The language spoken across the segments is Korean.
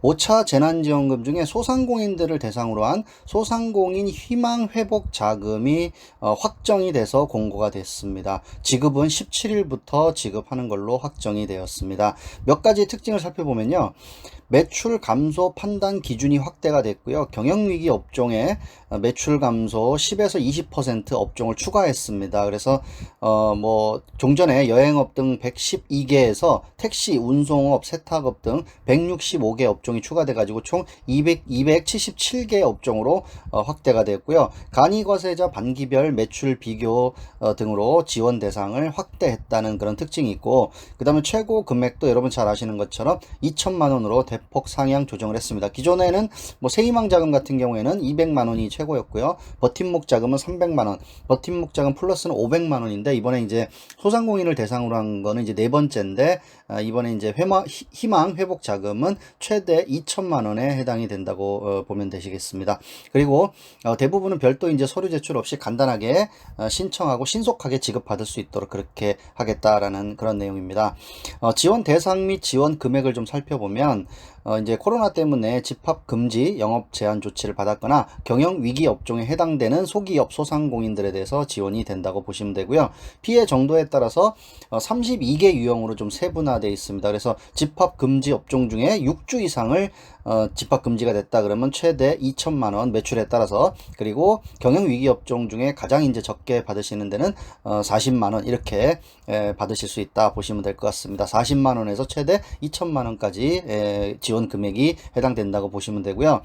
5차 재난지원금 중에 소상공인들을 대상으로 한 소상공인 희망회복 자금이 확정이 돼서 공고가 됐습니다. 지급은 17일부터 지급하는 걸로 확정이 되었습니다. 몇 가지 특징을 살펴보면요. 매출 감소 판단 기준이 확대가 됐고요. 경영위기 업종에 매출 감소 10에서 20% 업종을 추가했습니다. 그래서 뭐 종전에 여행업 등 112개에서 택시, 운송업, 세탁업 등 165개 업종이 추가돼 가지고 총 277개 업종으로 확대가 됐고요. 간이거세자 반기별 매출 비교 등으로 지원 대상을 확대했다는 그런 특징이 있고, 그 다음에 최고 금액도 여러분 잘 아시는 것처럼 2천만 원으로 대폭 상향 조정을 했습니다. 기존에는 뭐 새희망 자금 같은 경우에는 200만 원이 최고였고요. 버팀목 자금은 300만 원, 버팀목 자금 플러스는 500만 원인데, 이번에 이제 소상공인을 대상으로 한 거는 이제 네 번째인데, 이번에 이제 희망 회복 자금은 최대 2천만 원에 해당이 된다고 보면 되시겠습니다. 그리고 대부분은 별도 이제 서류 제출 없이 간단하게 신청하고 신속하게 지급받을 수 있도록 그렇게 하겠다라는 그런 내용입니다. 지원 대상 및 지원 금액을 좀 살펴보면, 이제 코로나 때문에 집합 금지, 영업 제한 조치를 받았거나 경영 위기 업종에 해당되는 소기업 소상공인들에 대해서 지원이 된다고 보시면 되고요. 피해 정도에 따라서 32개 유형으로 좀 세분화되어 있습니다. 그래서 집합 금지 업종 중에 6주 이상을 집합 금지가 됐다 그러면 최대 2천만 원 매출에 따라서, 그리고 경영 위기 업종 중에 가장 이제 적게 받으시는 데는 40만 원 이렇게 받으실 수 있다 보시면 될 것 같습니다. 40만 원에서 최대 2천만 원까지 지원 금액이 해당된다고 보시면 되고요.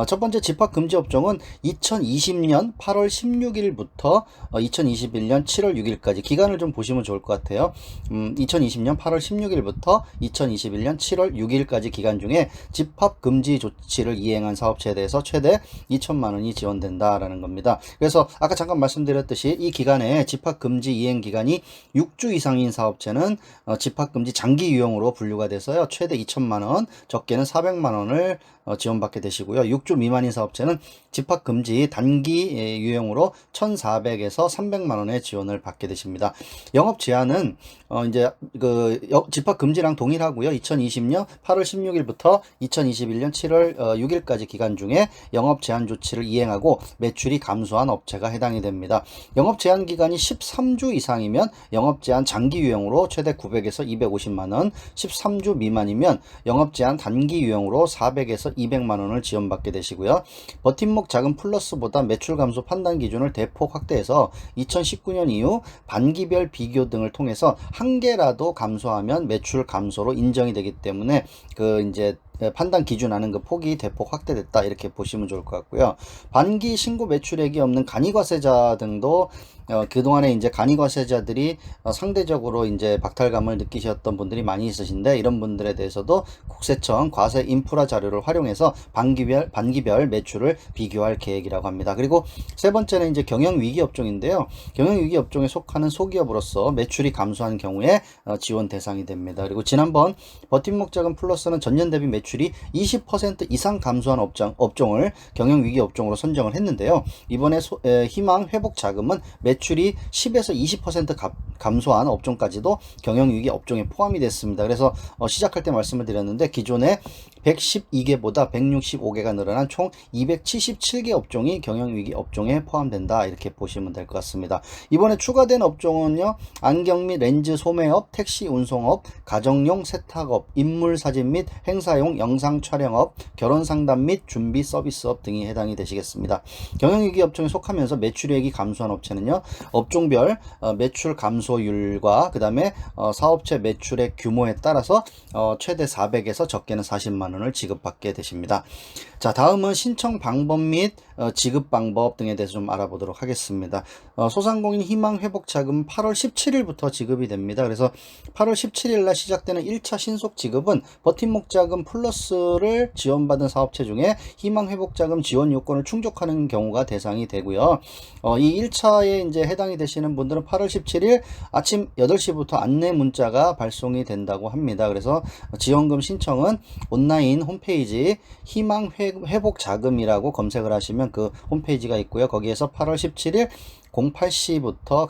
첫 번째 집합 금지 업종은 2020년 8월 16일부터 2021년 7월 6일까지 기간을 좀 보시면 좋을 것 같아요. 2020년 8월 16일부터 2021년 7월 6일까지 기간 중에 집합 금지 조치를 이행한 사업체에 대해서 최대 2천만 원이 지원된다라는 겁니다. 그래서 아까 잠깐 말씀드렸듯이 이 기간에 집합 금지 이행 기간이 6주 이상인 사업체는 집합 금지 장기 유형으로 분류가 돼서요. 최대 2천만 원, 적게는 400만 원을 지원받게 되시고요. 6주 미만인 사업체는 집합 금지 단기 유형으로 1,400에서 300만 원의 지원을 받게 되십니다. 영업 제한은 이제 그 집합 금지랑 동일하고요. 2020년 8월 16일부터 2021년 7월 6일까지 기간 중에 영업 제한 조치를 이행하고 매출이 감소한 업체가 해당이 됩니다. 영업 제한 기간이 13주 이상이면 영업 제한 장기 유형으로 최대 900에서 250만 원, 13주 미만이면 영업 제한 단기 유형으로 400에서 200만 원을 지원받게 되시고요. 버팀목 자금 플러스보다 매출 감소 판단 기준을 대폭 확대해서 2019년 이후 반기별 비교 등을 통해서 한 개라도 감소하면 매출 감소로 인정이 되기 때문에 그 이제 판단 기준하는 그 폭이 대폭 확대됐다 이렇게 보시면 좋을 것 같고요. 반기 신고 매출액이 없는 간이과세자 등도 그동안에 이제 간이과세자들이 상대적으로 이제 박탈감을 느끼셨던 분들이 많이 있으신데, 이런 분들에 대해서도 국세청 과세 인프라 자료를 활용해서 반기별 매출을 비교할 계획이라고 합니다. 그리고 세 번째는 이제 경영 위기 업종인데요. 경영 위기 업종에 속하는 소기업으로서 매출이 감소한 경우에 지원 대상이 됩니다. 그리고 지난번 버팀목 자금 플러스는 전년 대비 매출이 20% 이상 감소한 업종을 경영 위기 업종으로 선정을 했는데요. 이번에 희망 회복 자금은 매출이 10에서 20% 감소한 업종까지도 경영위기 업종에 포함이 됐습니다. 그래서 시작할 때 말씀을 드렸는데, 기존에 112개보다 165개가 늘어난 총 277개 업종이 경영위기 업종에 포함된다 이렇게 보시면 될 것 같습니다. 이번에 추가된 업종은요, 안경 및 렌즈 소매업, 택시 운송업, 가정용 세탁업, 인물 사진 및 행사용 영상 촬영업, 결혼 상담 및 준비 서비스업 등이 해당이 되시겠습니다. 경영위기 업종에 속하면서 매출액이 감소한 업체는요, 업종별 매출 감소율과 그 다음에 사업체 매출의 규모에 따라서 최대 400에서 적게는 40만 원을 지급받게 되십니다. 자, 다음은 신청 방법 및 지급 방법 등에 대해서 좀 알아보도록 하겠습니다. 소상공인 희망 회복 자금 8월 17일부터 지급이 됩니다. 그래서 8월 17일 날 시작되는 1차 신속 지급은 버팀목 자금 플러스를 지원받은 사업체 중에 희망 회복 자금 지원 요건을 충족하는 경우가 대상이 되고요. 이 1차에 이제 해당이 되시는 분들은 8월 17일 아침 8시부터 안내 문자가 발송이 된다고 합니다. 그래서 지원금 신청은 온라인 홈페이지 희망 회복 자금이라고 검색을 하시면 그 홈페이지가 있고요. 거기에서 8월 17일 08시부터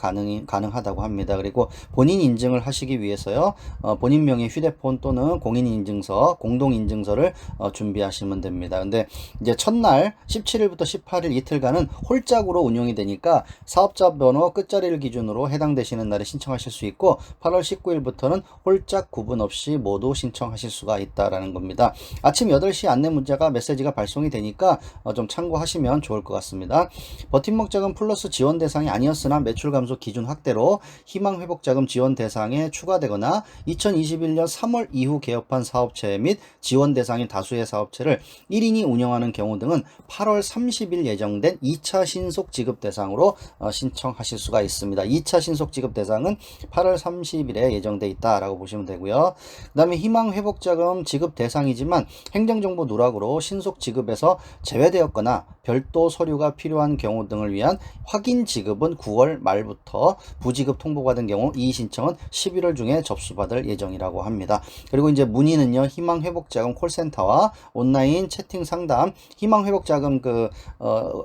가능하다고 합니다. 그리고 본인 인증을 하시기 위해서요, 본인 명의 휴대폰 또는 공인인증서, 공동인증서를 준비하시면 됩니다. 근데 이제 첫날 17일부터 18일 이틀간은 홀짝으로 운영이 되니까 사업자 번호 끝자리를 기준으로 해당되시는 날에 신청하실 수 있고, 8월 19일부터는 홀짝 구분 없이 모두 신청하실 수가 있다라는 겁니다. 아침 8시 안내 문자가 메시지가 발송이 되니까 좀 참고하시면 좋을 것 같습니다. 버팀목 자금 플러스 지원 대상이 아니었으나 매출 감소 기준 확대로 희망 회복 자금 지원 대상에 추가되거나 2021년 3월 이후 개업한 사업체 및 지원 대상인 다수의 사업체를 1인이 운영하는 경우 등은 8월 30일 예정된 2차 신속 지급 대상으로 신청하실 수가 있습니다. 2차 신속 지급 대상은 8월 30일에 예정돼 있다라고 보시면 되고요. 그 다음에 희망 회복 자금 지급 대상이지만 행정정보 누락으로 신속 지급에서 제외되었거나 별도 서류가 필요한 경우 등을 위한 확인 지급은 9월 말부터, 부지급 통보받은 경우 이 신청은 11월 중에 접수받을 예정이라고 합니다. 그리고 이제 문의는요, 희망회복자금 콜센터와 온라인 채팅 상담, 희망회복자금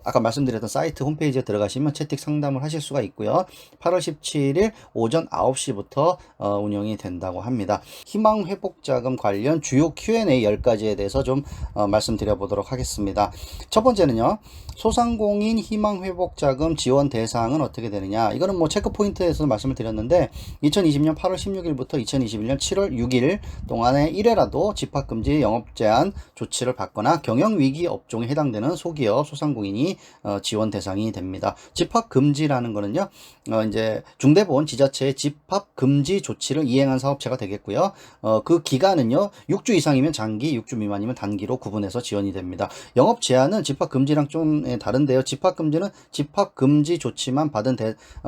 아까 말씀드렸던 사이트 홈페이지에 들어가시면 채팅 상담을 하실 수가 있고요. 8월 17일 오전 9시부터 운영이 된다고 합니다. 희망회복자금 관련 주요 Q&A 10가지에 대해서 좀 말씀드려 보도록 하겠습니다. 첫 번째는요, 소상공인 희망회복자금 지원 대상은 어떻게 되느냐. 이거는 뭐 체크포인트에서 말씀을 드렸는데 2020년 8월 16일부터 2021년 7월 6일 동안에 1회라도 집합금지 영업제한 조치를 받거나 경영위기 업종에 해당되는 소기업 소상공인이 지원 대상이 됩니다. 집합금지라는 거는요, 이제 중대보건 지자체의 집합금지 조치를 이행한 사업체가 되겠고요. 그 기간은요, 6주 이상이면 장기, 6주 미만이면 단기로 구분해서 지원이 됩니다. 영업제한은 집합금지랑 좀 다른데요. 집합금지는 집합금지 조치만 받은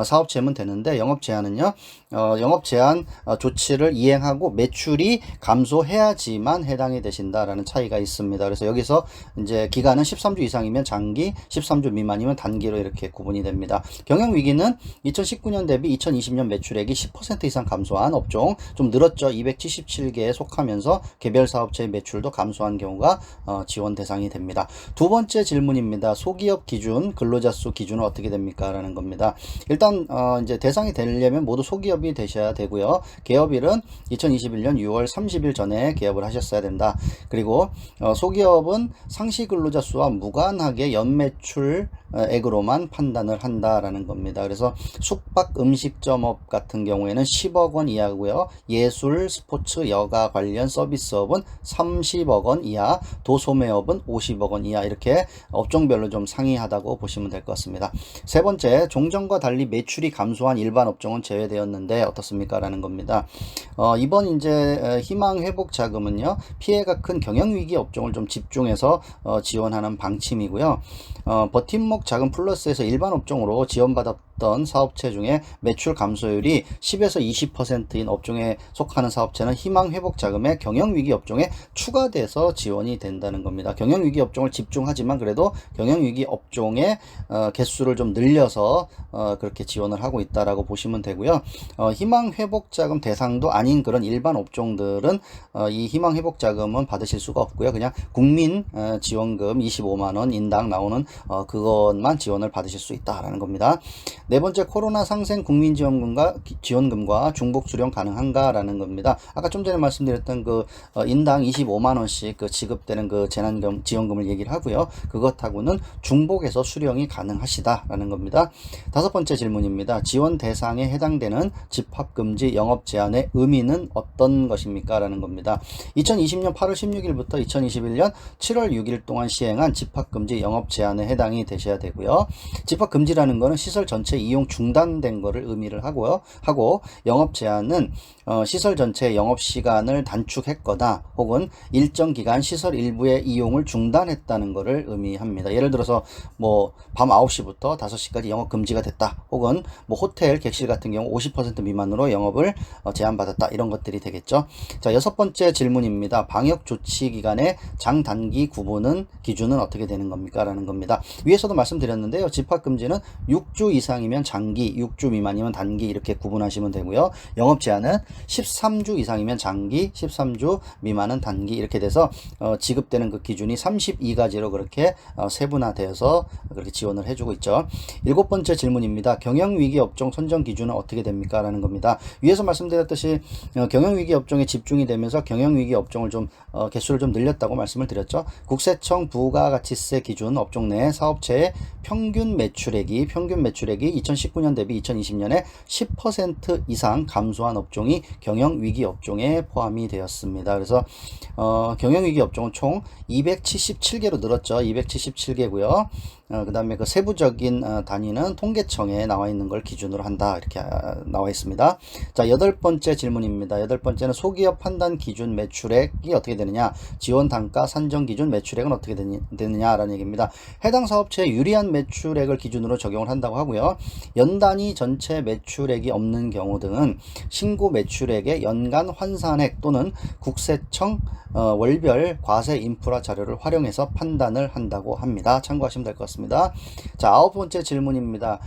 사업체면 되는데, 영업제한은요, 영업제한 조치를 이행하고 매출이 감소해야지만 해당이 되신다라는 차이가 있습니다. 그래서 여기서 이제 기간은 13주 이상이면 장기, 13주 미만이면 단기로 이렇게 구분이 됩니다. 경영위기는 2019년 대비 2020년 매출액이 10% 이상 감소한 업종, 좀 늘었죠. 277개에 속하면서 개별 사업체의 매출도 감소한 경우가 지원 대상이 됩니다. 두 번째 질문입니다. 소기업 기준, 근로자 수 기준은 어떻게 됩니까? 라는 겁니다. 일단 이제 대상이 되려면 모두 소기업이 되셔야 되고요. 개업일은 2021년 6월 30일 전에 개업을 하셨어야 된다. 그리고 소기업은 상시 근로자 수와 무관하게 연매출액으로만 판단을 한다라는 겁니다. 그래서 숙박 음식점업 같은 경우에는 10억 원 이하고요. 예술, 스포츠, 여가 관련 서비스업은 30억 원 이하, 도소매업은 50억 원 이하, 이렇게 업종별로 좀 상이하다고 보시면 될 것 같습니다. 세 번째, 종전과 달리 매출이 감소한 일반 업종은 제외되었는데 어떻습니까? 라는 겁니다. 이번 이제 희망 회복 자금은요, 피해가 큰 경영위기 업종을 좀 집중해서 지원하는 방침이고요. 버팀목 자금 플러스에서 일반 업종으로 지원받았던 사업체 중에 매출 감소율이 10에서 20%인 업종에 속하는 사업체는 희망 회복 자금의 경영위기 업종에 추가돼서 지원이 된다는 겁니다. 경영위기 업종을 집중하지만 그래도 경영위기 업종의 개수를 좀 늘려서 그렇게 지원을 하고 있다라고 보시면 되고요. 희망 회복 자금 대상도 아닌 그런 일반 업종들은 이 희망 회복 자금은 받으실 수가 없고요. 그냥 국민 지원금 25만 원 인당 나오는 그것만 지원을 받으실 수 있다라는 겁니다. 네 번째, 코로나 상생 지원금과 중복 수령 가능한가라는 겁니다. 아까 좀 전에 말씀드렸던 그 인당 25만 원씩 그 지급되는 그 재난금 지원금을 얘기를 하고요. 그것하고는 중복해서 수령이 가능하시다라는 겁니다. 다섯 번째 질문입니다. 지원 대상에 해당되는 집합금지 영업 제한의 의미는 어떤 것입니까? 라는 겁니다. 2020년 8월 16일부터 2021년 7월 6일 동안 시행한 집합금지 영업 제한에 해당이 되셔야 되고요. 집합금지라는 거는 시설 전체 이용 중단된 거를 의미를 하고 영업 제한은 시설 전체 영업 시간을 단축했거나 혹은 일정 기간 시설 일부의 이용을 중단했다는 것을 의미합니다. 예를 들어서 뭐 밤 9시부터 5시까지 영업 금지가 됐다. 혹은 뭐 호텔 객실 같은 경우 50% 미만으로 영업을 제한받았다. 이런 것들이 되겠죠. 자, 여섯 번째 질문입니다. 방역 조치 기간의 장단기 구분은 기준은 어떻게 되는 겁니까? 라는 겁니다. 위에서도 말씀드렸는데요. 집합금지는 6주 이상의 이상이면 장기, 6주 미만이면 단기 이렇게 구분하시면 되고요. 영업 제한은 13주 이상이면 장기, 13주 미만은 단기 이렇게 돼서 지급되는 그 기준이 32가지로 그렇게 세분화되어서 그렇게 지원을 해주고 있죠. 7번째 질문입니다. 경영위기 업종 선정 기준은 어떻게 됩니까? 라는 겁니다. 위에서 말씀드렸듯이 경영위기 업종에 집중이 되면서 경영위기 업종을 좀 개수를 좀 늘렸다고 말씀을 드렸죠. 국세청 부가가치세 기준 업종 내 사업체의 평균 매출액이 2019년 대비 2020년에 10% 이상 감소한 업종이 경영위기 업종에 포함이 되었습니다. 그래서 경영위기 업종은 총 277개로 늘었죠. 277개고요. 그 다음에 그 세부적인 단위는 통계청에 나와 있는 걸 기준으로 한다. 이렇게 나와 있습니다. 자, 8번째 질문입니다. 8번째는 소기업 판단 기준 매출액이 어떻게 되느냐, 지원 단가 산정 기준 매출액은 어떻게 되느냐라는 얘기입니다. 해당 사업체의 유리한 매출액을 기준으로 적용을 한다고 하고요. 연단위 전체 매출액이 없는 경우 등은 신고 매출액의 연간 환산액 또는 국세청 월별 과세 인프라 자료를 활용해서 판단을 한다고 합니다. 참고하시면 될 것 같습니다. 자, 9번째 질문입니다.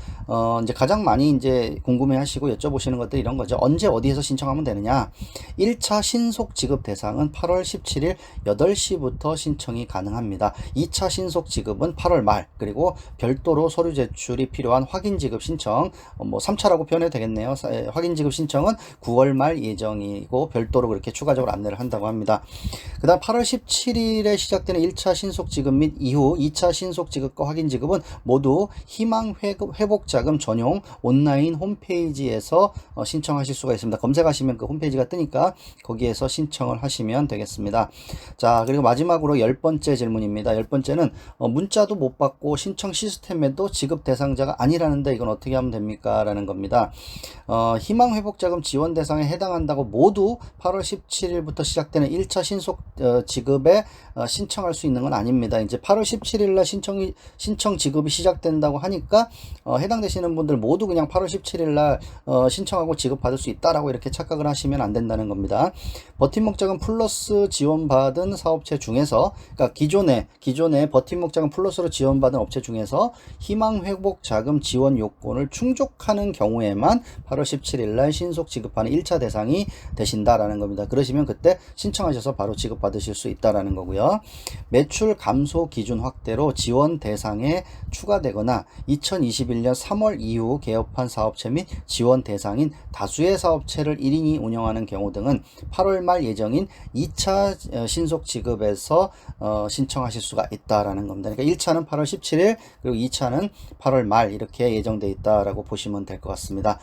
이제 가장 많이 이제 궁금해 하시고 여쭤보시는 것들이 이런 거죠. 언제 어디에서 신청하면 되느냐? 1차 신속 지급 대상은 8월 17일 8시부터 신청이 가능합니다. 2차 신속 지급은 8월 말, 그리고 별도로 서류 제출이 필요한 확인 지급 신청, 3차라고 표현해도 되겠네요. 확인 지급 신청은 9월 말 예정이고 별도로 그렇게 추가적으로 안내를 한다고 합니다. 그 다음 8월 17일에 시작되는 1차 신속 지급 및 이후 2차 신속 지급과 확인 지급은 모두 희망 회복 자금 전용 온라인 홈페이지에서 신청하실 수가 있습니다. 검색하시면 그 홈페이지가 뜨니까 거기에서 신청을 하시면 되겠습니다. 자, 그리고 마지막으로 10번째 질문입니다. 10번째는 문자도 못 받고 신청 시스템에도 지급 대상자가 아니라는데 이건 어떻게 하면 됩니까? 라는 겁니다. 희망 회복 자금 지원 대상에 해당한다고 모두 8월 17일부터 시작되는 1차 신속 지급에 신청할 수 있는 건 아닙니다. 이제 8월 17일 날 신청 지급이 시작된다고 하니까 해당되시는 분들 모두 그냥 8월 17일 날 신청하고 지급받을 수 있다라고 이렇게 착각을 하시면 안 된다는 겁니다. 버팀목 자금 플러스 지원받은 사업체 중에서, 그러니까 기존에 버팀목 자금 플러스로 지원받은 업체 중에서 희망 회복 자금 지원 요건을 충족하는 경우에만 8월 17일 날 신속 지급하는 1차 대상이 되신다라는 겁니다. 그러시면 그때 신청하셔서 바로 지급받으실 수 있다라는 거고요. 매출 감소 기준 확대로 지원 대상에 추가되거나 2021년 3월 이후 개업한 사업체 및 지원 대상인 다수의 사업체를 1인이 운영하는 경우 등은 8월 말 예정인 2차 신속 지급에서 신청하실 수가 있다라는 겁니다. 그러니까 1차는 8월 17일, 그리고 2차는 8월 말 이렇게 예정되어 있다라고 보시면 될 것 같습니다.